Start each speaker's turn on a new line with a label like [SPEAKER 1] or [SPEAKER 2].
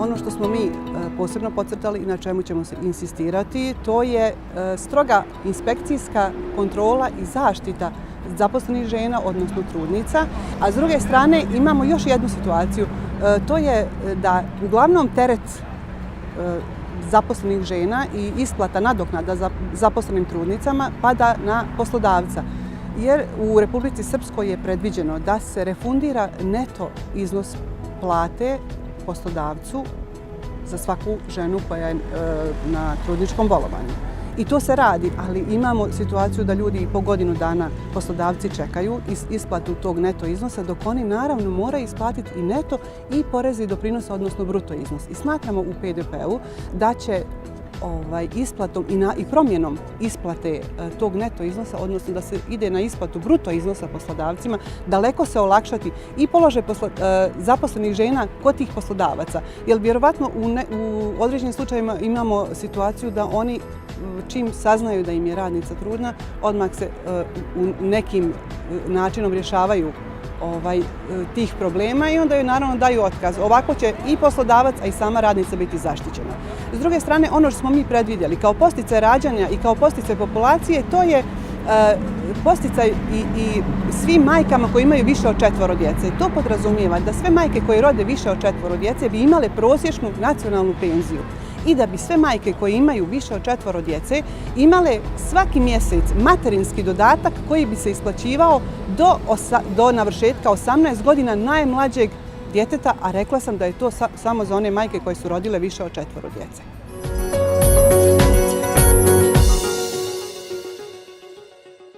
[SPEAKER 1] Ono što smo mi posebno podcrtali i na čemu ćemo se insistirati, to je stroga inspekcijska kontrola i zaštita zaposlenih žena, odnosno trudnica. A s druge strane imamo još jednu situaciju, to je da uglavnom teret zaposlenih žena i isplata nadoknada za zaposlenim trudnicama pada na poslodavca. Jer u Republici Srpskoj je predviđeno da se refundira neto iznos plate poslodavcu za svaku ženu koja je na trudničkom bolovanju. I to se radi, ali imamo situaciju da ljudi i po godinu dana poslodavci čekaju isplatu tog neto iznosa, dok oni naravno moraju isplatiti i neto i porez i doprinosa, odnosno bruto iznos. I smatramo u PDP-u da će isplatom i promjenom isplate tog neto iznosa, odnosno da se ide na isplatu bruto iznosa poslodavcima, daleko se olakšati i položaj zaposlenih žena kod tih poslodavaca. Jer vjerovatno u određenim slučajevima imamo situaciju da oni čim saznaju da im je radnica trudna, odmah se nekim načinom rješavaju tih problema i onda joj naravno daju otkaz. Ovako će i poslodavac, a i sama radnica biti zaštićena. S druge strane, ono što smo mi predvidjeli kao podsticaj rađanja i kao podsticaj populacije, to je podsticaj i svim majkama koji imaju više od 4 djece. To podrazumijeva da sve majke koje rode više od 4 djece bi imale prosječnu nacionalnu penziju. I da bi sve majke koje imaju više od 4 djece imale svaki mjesec materinski dodatak koji bi se isplaćivao do navršetka 18 godina najmlađeg djeteta, a rekla sam da je to samo za one majke koje su rodile više od 4 djece.